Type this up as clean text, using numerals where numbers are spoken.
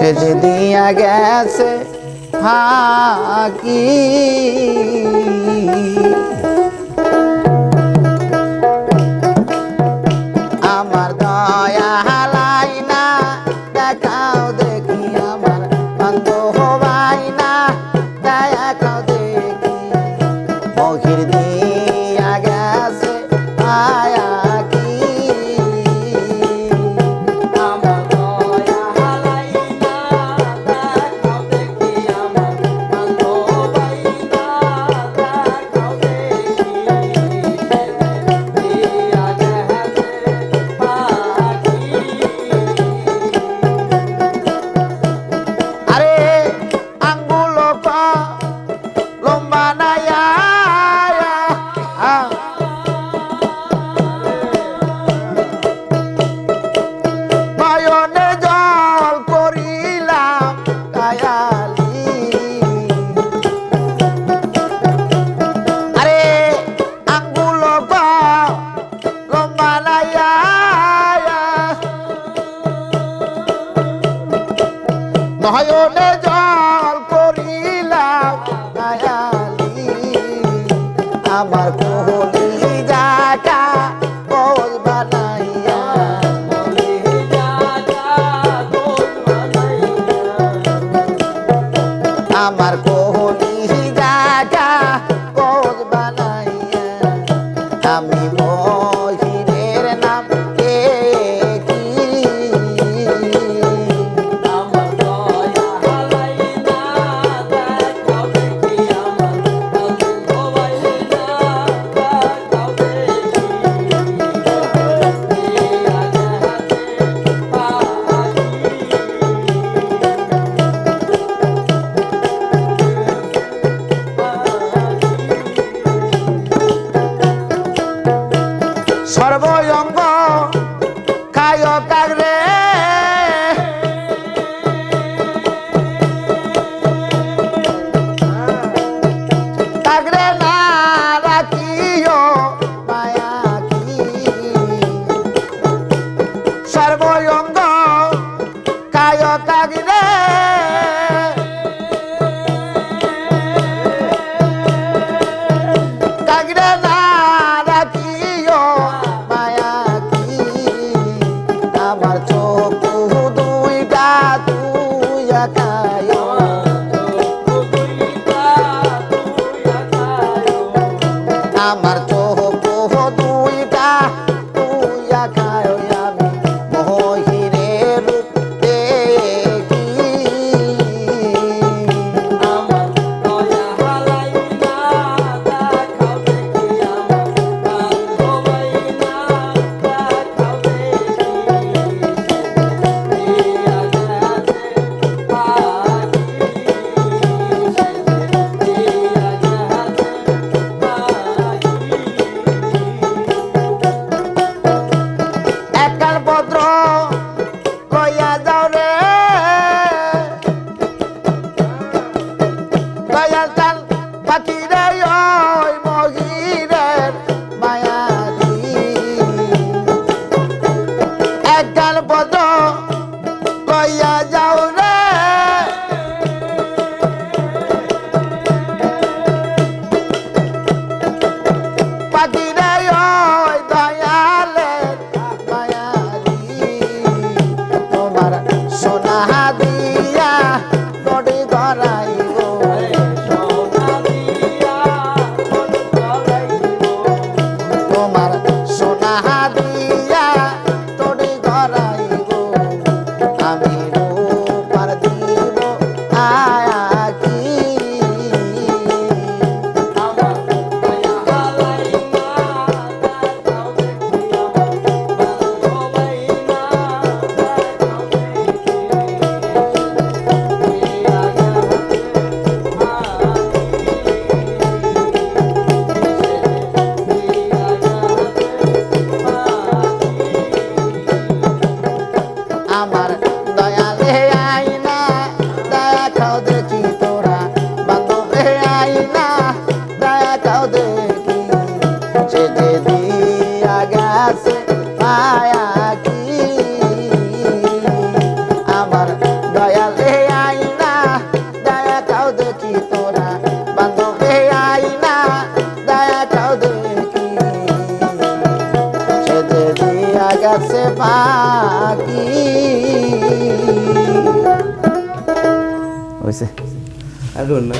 সেজে দিয়া গেছে ফাঁকি আমার দয়া হালাই না দেখাও দেখি আমার বান্ধব ভাই না দেখাও দেখি মহির দিয়া গেছে আয়া কি আমার দয়া হালাই না দেখাও দেখি আমার বান্ধব ভাই না দেখাও দেখি দিয়া গেছে ফাঁকি আরে আঙ্গুল লম্বা নাইয়া নয়নে জল করিলাম কায়ালি আরে আঙ্গুল লম্বা নাইয়া নয়নে জল করিলাম কায়ালি আমার কোহলি জাটা বল বানাইয়া আমার কোহলি জাটা বল বানাইয়া আমি মহিরের নাম কি আমার দয়া হালাই না দেখাও দেখি আমার বান্ধব ভাই না দেখাও দেখি দিয়া গেছে সর্বঙ্গ খায় কাগরে কাগরে না রাখিও মায়া কি সর্বঙ্গ খায় কাগরে কাগরে না রাখিও মায়া কি আমার চোখ দুইটা তুই একায় আমার চোখ দুইটা তুই একায় আমি মহিরে রূপ দেখি আমার দয়া হালাই না দেখাও দেখি আমার বান্ধব ভাই না দেখাও দেখি দিয়া গেছে ফাঁকি দিয়া গেছে ফাঁকি একখান পত্র লইয়া যাও রে দয়াল চান পাখি রে ওই মহিরের মায়ালি একখান পত্র লইয়া যাও রে পাখি রে ওই দয়ালের মায়ালি তোমার সোনা দিয়া নড়ি গড়াইব সোনা দিয়া মন গলাইব তোমার সোনা দিয়া নড়ি গড়াইব আমি রূপার দিব আয়া কি আমার দয়া হালাই না দেখাও দেখি আমার বান্ধব ভাই না দেখাও দেখি দিয়া গেছে ফাঁকি আমার দয়া আছে বাকি আর না